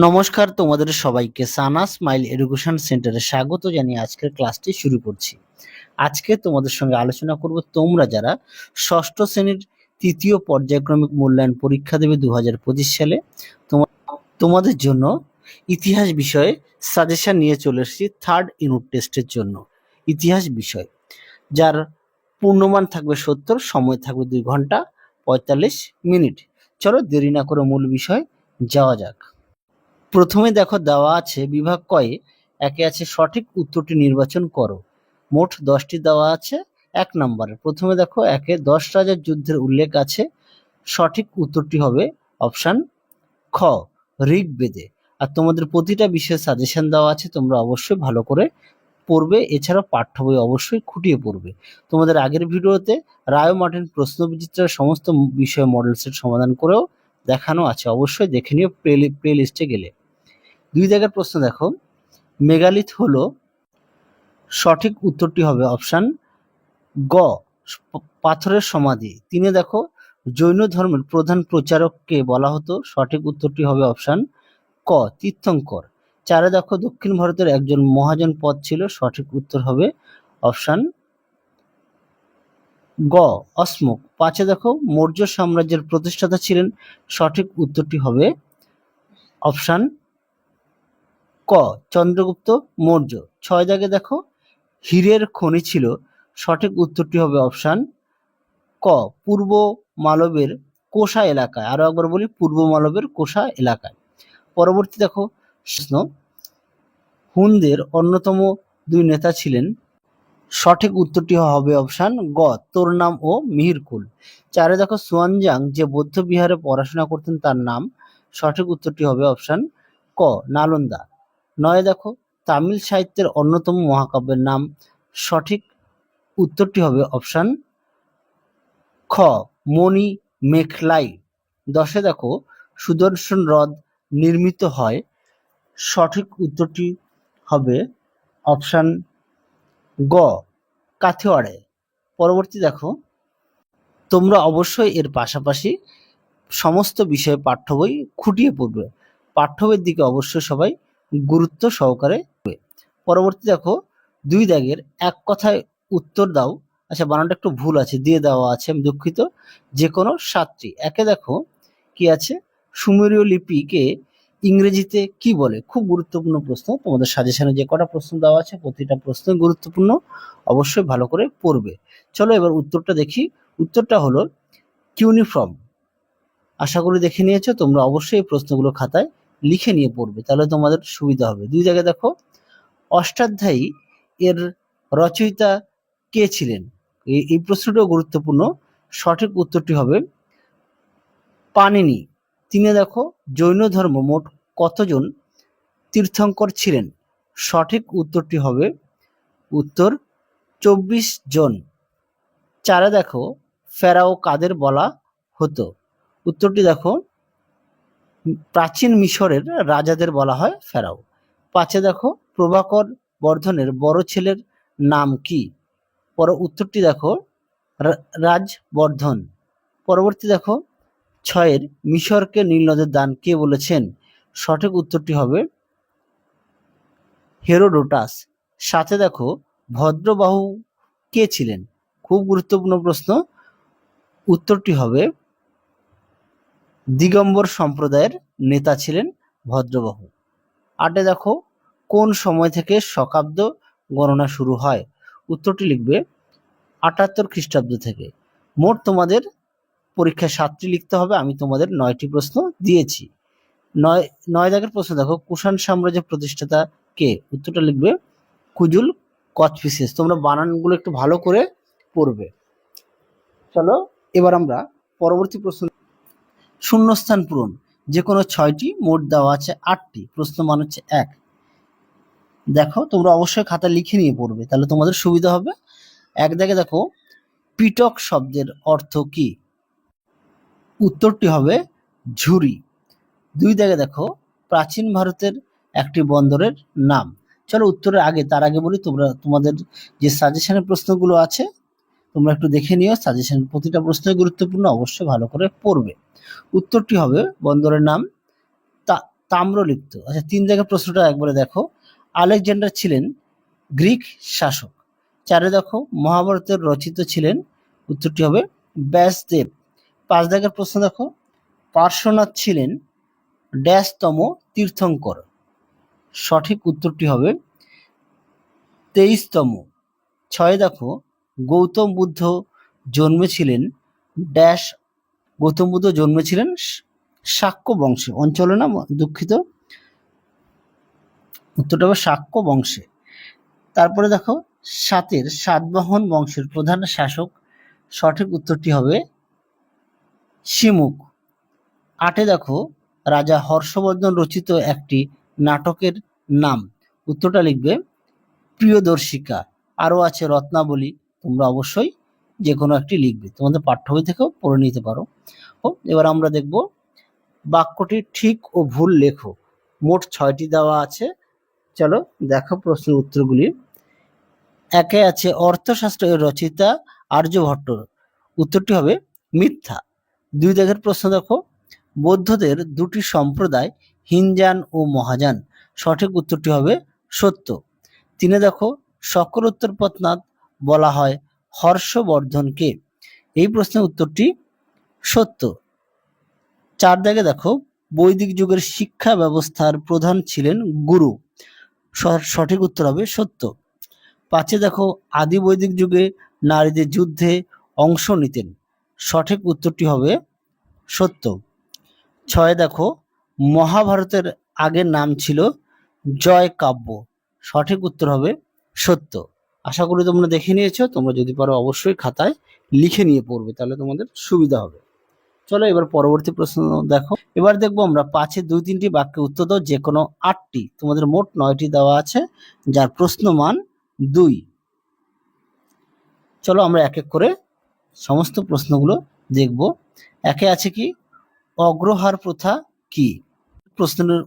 নমস্কার তোমাদের সবাইকে সানা স্মাইল এডুকেশন সেন্টারে স্বাগত জানিয়ে আজকের ক্লাসটি শুরু করছি। আজকে তোমাদের সঙ্গে আলোচনা করব তোমরা যারা ষষ্ঠ শ্রেণীর তৃতীয় পর্যায়ক্রমিক মূল্যায়ন পরীক্ষা দেবে 2025 সালে তোমাদের জন্য ইতিহাস বিষয়ে সাজেশন নিয়ে চলে এসেছি থার্ড ইউনিট টেস্টের জন্য। ইতিহাস বিষয় যার পূর্ণমান থাকবে 70, সময় থাকবে 2 ঘন্টা 45 মিনিট। চলো দেরি না করে মূল বিষয় যাওয়া যাক। প্রথমে দেখো দেওয়া আছে বিভাগ কয়ে একে আছে সঠিক উত্তরটি নির্বাচন করো। মোট 10টি দেওয়া আছে। 1 নম্বরে প্রথমে দেখো একে 10 রাজার যুদ্ধের উল্লেখ আছে। সঠিক উত্তরটি হবে অপশন খ ঋগ্বেদে। আর তোমাদের প্রতিটা বিষয়ে সাজেশন দেওয়া আছে, তোমরা অবশ্যই ভালো করে পড়বে। এছাড়াও পাঠ্য বই অবশ্যই খুঁটিয়ে পড়বে। তোমাদের আগের ভিডিওতে রায় মার্টিন প্রশ্ন বিচিত্রার সমস্ত বিষয় মডেল সেট সমাধান করেও দেখানো আছে, অবশ্যই দেখে নিও প্লে লিস্টে গেলে। 2 দাগের প্রশ্ন দেখো, মেগালিথ হলো, সঠিক উত্তরটি হবে অপশন গ পাথরের সমাধি। 3 দেখো জৈন ধর্মের প্রধান প্রচারককে বলা হতো। সঠিক উত্তরটি হবে অপশন ক তীর্থঙ্কর। 4 দেখো দক্ষিণ ভারতের একজন মহাজন পদ ছিল। সঠিক উত্তর হবে অপশন গ অশ্মক। 5 দেখো মৌর্য সাম্রাজ্যের প্রতিষ্ঠাতা ছিলেন। সঠিক উত্তরটি হবে অপশন ক চন্দ্রগুপ্ত মৌর্য। 6 দাগে দেখো হীরের খনি ছিল। সঠিক উত্তরটি হবে অপশন ক পূর্ব মালবের কোষা এলাকায়। আরো একবার বলি, পূর্ব মালবের কোষা এলাকায়। পরবর্তী দেখো প্রশ্ন, হুনদের অন্যতম 2 নেতা ছিলেন। সঠিক উত্তরটি হবে অপশন গ তোরনাম ও মিহিরকুল। 4 দেখো সুয়ানজাং যে বৌদ্ধ বিহারে পড়াশোনা করতেন তার নাম। সঠিক উত্তরটি হবে অপশন ক নালন্দা। 9 দেখো তামিল সাহিত্যের অন্যতম মহাকাব্যের নাম। সঠিক উত্তরটি হবে অপশন খ মণি মেখলাই। 10 দেখো সুদর্শন হ্রদ নির্মিত হয়। সঠিক উত্তরটি হবে অপশন গ কাথিয়াওয়াড়ে। পরবর্তী দেখো, তোমরা অবশ্যই এর পাশাপাশি সমস্ত বিষয়ে পাঠ্য বই খুঁটিয়ে পড়বে। পাঠ্য বইয়ের দিকে অবশ্যই সবাই গুরুত্ব সহকারে। পরবর্তী দেখো 2 দাগের এক কথায় উত্তর দাও। আচ্ছা, বানানটা একটু ভুল আছে, দিয়ে দেওয়া আছে, আমি দুঃখিত। যে কোনো 7টি। একে দেখো কি আছে, সুমেরীয় লিপিকে ইংরেজিতে কি বলে? খুব গুরুত্বপূর্ণ প্রশ্ন। তোমাদের সাজেশনে যে কটা প্রশ্ন দেওয়া আছে প্রতিটা প্রশ্ন গুরুত্বপূর্ণ, অবশ্যই ভালো করে পড়বে। চলো এবার উত্তরটা দেখি। উত্তরটা হলো কিউনিফর্ম। আশা করি দেখে নিয়েছো। তোমরা অবশ্যই এই প্রশ্নগুলো খাতায় লিখে নিয়ে পড়বে, তাহলে তোমাদের সুবিধা হবে। 2 জায়গায় দেখো অষ্টাধ্যায়ী এর রচয়িতা কে ছিলেন? এই প্রশ্নটাও গুরুত্বপূর্ণ। সঠিক উত্তরটি হবে পাণিনি। 3 দেখো জৈন ধর্ম মোট কতজন তীর্থঙ্কর ছিলেন? সঠিক উত্তরটি হবে উত্তর 24 জন। 4 দেখো ফেরাও কাদের বলা হতো? উত্তরটি দেখো প্রাচীন মিশরের রাজাদের বলা হয় ফেরাও। 5 দেখো প্রভাকর বর্ধনের বড় ছেলের নাম কি? উত্তরটি দেখো রাজবর্ধন। পরবর্তী দেখো 6 মিশরকে নীল নদের দান কে বলেছেন? সঠিক উত্তরটি হবে হেরোডোটাস। 7 দেখো ভদ্রবাহু কে ছিলেন? খুব গুরুত্বপূর্ণ প্রশ্ন। উত্তরটি হবে দিগম্বর সম্প্রদায়ের নেতা ছিলেন ভদ্রবাহু। 8 দেখো কোন সময় থেকে শকাব্দ গণনা শুরু হয়? উত্তরটি লিখবে 78 খ্রিস্টাব্দ থেকে। মোট তোমাদের পরীক্ষায় 7টি লিখতে হবে, আমি তোমাদের 9টি প্রশ্ন দিয়েছি। 9 দাগের প্রশ্ন দেখো কুষাণ সাম্রাজ্যের প্রতিষ্ঠাতা কে? উত্তরটা লিখবে কুজুল কথফিসিয়াস। তোমরা বানানগুলো একটু ভালো করে পড়বে। চলো এবার আমরা পরবর্তী প্রশ্ন। শূন্যস্থান পূরণ যে কোনো 6টি, মোট দেওয়া আছে 8টি। প্রশ্ন মান হচ্ছে 1। দেখো তোমরা অবশ্যই খাতা লিখে নিয়ে পড়বে, তাহলে তোমাদের সুবিধা হবে। 1 দাগে দেখো পিটক শব্দের অর্থ কি? উত্তরটি হবে ঝুরি। 2 দাগে দেখো প্রাচীন ভারতের একটি বন্দরের নাম। চলো উত্তরের আগে তার আগে বলি, তোমাদের যে সাজেশনের প্রশ্নগুলো আছে তোমরা একটু দেখে নিও। সাজেশনের প্রতিটা প্রশ্নই গুরুত্বপূর্ণ, অবশ্যই ভালো করে পড়বে। উত্তরটি হবে বন্দরের নাম তাম্রলিপ্ত। আচ্ছা 3 দাগের প্রশ্নটা একবারে দেখো, আলেকজান্ডার ছিলেন গ্রিক শাসক। 4 দেখো, মহাভারতের রচিত ছিলেন, উত্তরটি হবে ব্যাসদেব। 5 দাগের প্রশ্ন দেখো, পার্শ্বনাথ ছিলেন ড্যাশতম তীর্থঙ্কর। সঠিক উত্তরটি হবে 23তম। 6 দেখো, গৌতম বুদ্ধ জন্মেছিলেন ড্যাশ, গৌতম বুদ্ধ জন্মেছিলেন শাক্য বংশে, অঞ্চলে না, দুঃখিত, উত্তরটা হবে শাক্য বংশে। তারপরে দেখো 7 সাতবাহন বংশের প্রধান শাসক, সঠিক উত্তরটি হবে শিমুক। 8 দেখো, রাজা হর্ষবর্ধন রচিত একটি নাটকের নাম, উত্তরটা লিখবে প্রিয়দর্শিকা। আরও আছে রত্নাবলী, তোমরা অবশ্যই যে কোনো একটি লিখবে, তোমাদের পাঠ্য বই থেকেও পড়ে নিতে পারো। এবার আমরা দেখব বাক্যটি ঠিক ও ভুল লেখো। মোট 6টি দেওয়া আছে, চলো দেখো প্রশ্নের উত্তরগুলি। 1 আছে অর্থশাস্ত্র এর রচয়িতা আর্যভট্ট, উত্তরটি হবে মিথ্যা। 2 দাগের প্রশ্ন দেখো, বৌদ্ধদের 2টি সম্প্রদায় হিনজান ও মহাযান, সঠিক উত্তরটি হবে সত্য। 3 দেখো, শঙ্করোত্তর পথনাথ বলা হয় হর্ষবর্ধনকে, এই প্রশ্নের উত্তরটি সত্য। 4 দাগে দেখো, বৈদিক যুগের শিক্ষা ব্যবস্থার প্রধান ছিলেন গুরু, সঠিক উত্তর হবে সত্য। 5 দেখো, আদি বৈদিক যুগে নারীদের যুদ্ধে অংশ নিতেন, সঠিক উত্তরটি হবে সত্য। 6 দেখো, মহাভারতের আগের নাম ছিল জয় কাব্য, সঠিক উত্তর হবে সত্য। আশা করি তোমরা দেখে নিয়েছো, তোমরা যদি পারো অবশ্যই খাতায় লিখে নিয়ে পড়বে, তাহলে তোমাদের সুবিধা হবে। চলো এবার পরবর্তী প্রশ্ন দেখো। এবার দেখবো আমরা 5-এ 2-3টি বাক্যে উত্তর দাও, যে কোনো 8টি, তোমাদের মোট 9টি দেওয়া আছে, যার প্রশ্ন মান 2। চলো আমরা এক এক করে সমস্ত প্রশ্নগুলো দেখব। 1-এ আছে কি, অগ্রহার প্রথা কি? প্রশ্নের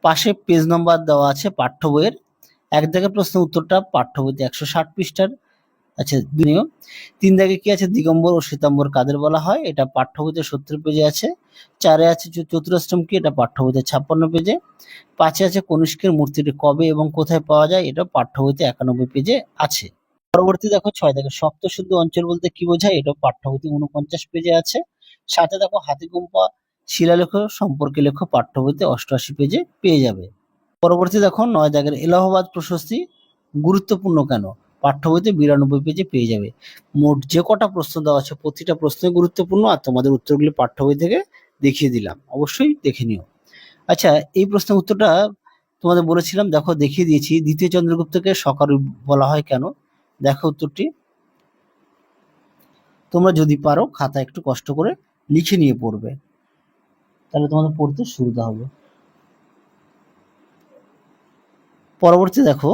পাশে পেজ নম্বর দেওয়া আছে পাঠ্য বইয়ের। 1 দাগের প্রশ্ন উত্তরটা পাঠ্য বইতে 160 পৃষ্ঠার। আচ্ছা 3 দাগে কি আছে, দিগম্বর ও শ্বেতাম্বর কাদের বলা হয়, এটা পাঠ্য বইতে 70 পেজে আছে। 4-এ আছে চতুরাষ্ট্রম কি, এটা পাঠ্য বইতে 56 পেজে। 5-এ আছে কনিষ্কের মূর্তিটি কবে এবং কোথায় পাওয়া যায়, এটা পাঠ্য বইতে 91 পেজে আছে। পরবর্তী দেখো 6 দাগে সপ্তশুদ্ধ অঞ্চল বলতে কি বোঝায়, এটা পাঠ্য বইতে 49 পেজে আছে। 7-এ দেখো হাতিগুম্পা শিলালেখ সম্পর্কে লেখো, পাঠ্য বইতে 88 পেজে পেয়ে যাবে। পরবর্তী দেখো 9 দাগের এলাহাবাদ প্রশস্তি গুরুত্বপূর্ণ কেন, পাঠ্য বইতে 92 পেজে পেয়ে যাবে। মোট যে কটা প্রশ্ন দেওয়া আছে প্রতিটা প্রশ্নই গুরুত্বপূর্ণ, আর তোমাদের উত্তরগুলি পাঠ্য বই থেকে দেখিয়ে দিলাম, অবশ্যই দেখে নিও। আচ্ছা এই প্রশ্নের উত্তরটা তোমাদের বলেছিলাম, দেখো দেখিয়ে দিয়েছি, দ্বিতীয় চন্দ্রগুপ্তকে শকারু বলা হয় কেন, দেখো উত্তরটি। তোমরা যদি পারো খাতা একটু কষ্ট করে লিখে নিয়ে পড়বে, তাহলে তোমাদের পড়তে সুবিধা হবে। পরবর্তী দেখো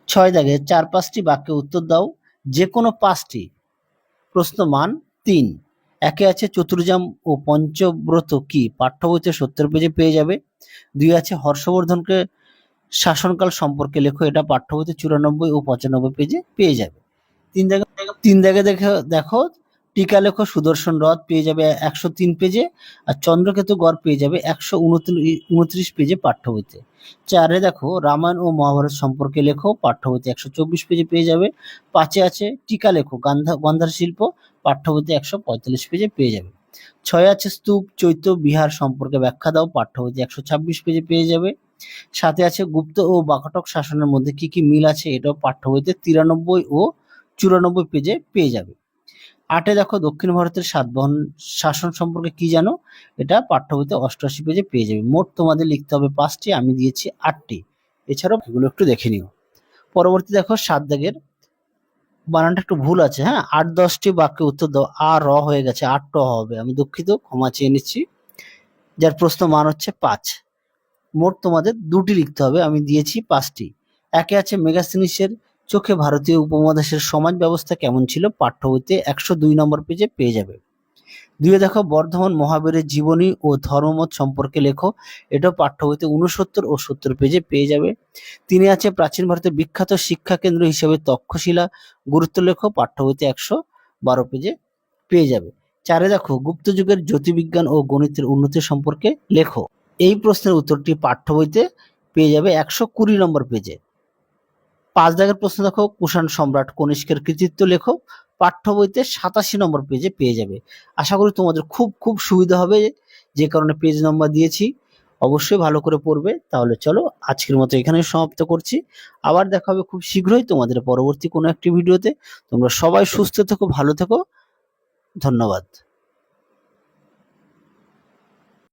6 দাগে 4-5টি বাক্যে উত্তর দাও, যে কোনো 5টি, প্রশ্ন মান 3। 1-এ আছে চতুর্যাম ও পঞ্চব্রত কি, পাঠ্য বইতে 70 পেজে পেয়ে যাবে। 2 আছে হর্ষবর্ধনকে শাসনকাল সম্পর্কে লেখো, এটা পাঠ্য বইতে 94 ও 95 পেজে পেয়ে যাবে। 3 দাগে দেখো টিকা লেখো সুদর্শন রথ পেয়ে যাবে 103 পেজে, আর চন্দ্রকেতু গড় পেয়ে যাবে 129 পেজে পাঠ্য বইতে। 4-এ দেখো রামায়ণ ও মহাভারত সম্পর্কে লেখো, পাঠ্য বইতে 124 পেজে পেয়ে যাবে। 5-এ আছে টিকা লেখো গান্ধার শিল্প, পাঠ্য বইতে 145 পেজে পেয়ে যাবে। 6-এ আছে স্তূপ চৈত্য বিহার সম্পর্কে ব্যাখ্যা দাও, পাঠ্য বইতে 126 পেজে পেয়ে যাবে। 7-এ আছে গুপ্ত ও বাকাটক শাসনের মধ্যে কি কি মিল আছে, এটাও পাঠ্য বইতে 93 ও 94 পেজে পেয়ে যাবে। 8-এ দেখো দক্ষিণ ভারতের সাতবাহন শাসন সম্পর্কে কি জানো, এটা পাঠ্য বইতে 88 পেজে পেয়ে যাবে। মোট তোমাদের লিখতে হবে 5টি, আমি দিয়েছি 8টি, এছাড়াও এগুলো একটু দেখে নিও। পরবর্তী দেখো 7 দাগের বানানটা একটু ভুল আছে, হ্যাঁ 8-10টি বাক্যে উত্তর দাও, আর র হয়ে গেছে 8 ট হবে, আমি দুঃখিত, ক্ষমা চেয়ে নিচ্ছি। যার প্রশ্ন মান হচ্ছে 5। মোট তোমাদের 2টি লিখতে হবে, আমি দিয়েছি 5টি। 1-এ আছে মেগাস্তিনিসের চোখে ভারতীয় উপমহাদেশের সমাজ ব্যবস্থা কেমন ছিল, পাঠ্য বইতে 102 নম্বর পেজে পেয়ে যাবে। 2-এ দেখো বর্ধমান মহাবীরের জীবনী ও ধর্মমত সম্পর্কে লেখো, এটাও পাঠ্য বইতে 69 ও 70 পেজে পেয়ে যাবে। 3-এ আছে প্রাচীন ভারতের বিখ্যাত শিক্ষা কেন্দ্র হিসেবে তক্ষশিলা গুরুত্ব লেখো, পাঠ্য বইতে 112 পেজে পেয়ে যাবে। 4 দেখো গুপ্ত যুগের জ্যোতির্বিজ্ঞান ও গণিতের উন্নতি সম্পর্কে লেখো। এই প্রশ্নের উত্তরটি পাঠ্য বইতে পেয়ে যাবে 120 নম্বর পেজে। 5 দাগের প্রশ্ন দেখো কুষাণ সম্রাট কনিষ্কের কৃতিত্ব লেখো। পাঠ্য বইতে 87 নম্বর পেজে পেয়ে যাবে। আশা করি তোমাদের খুব সুবিধা হবে, যে কারণে পেজ নাম্বার দিয়েছি। অবশ্যই ভালো করে পড়বে। তাহলে চলো আজকের মতো এখানেই সমাপ্ত করছি। আবার দেখা হবে খুব শীঘ্রই তোমাদের পরবর্তী কোনো একটি ভিডিওতে। তোমরা সবাই সুস্থ থেকো, ভালো থেকো। ধন্যবাদ।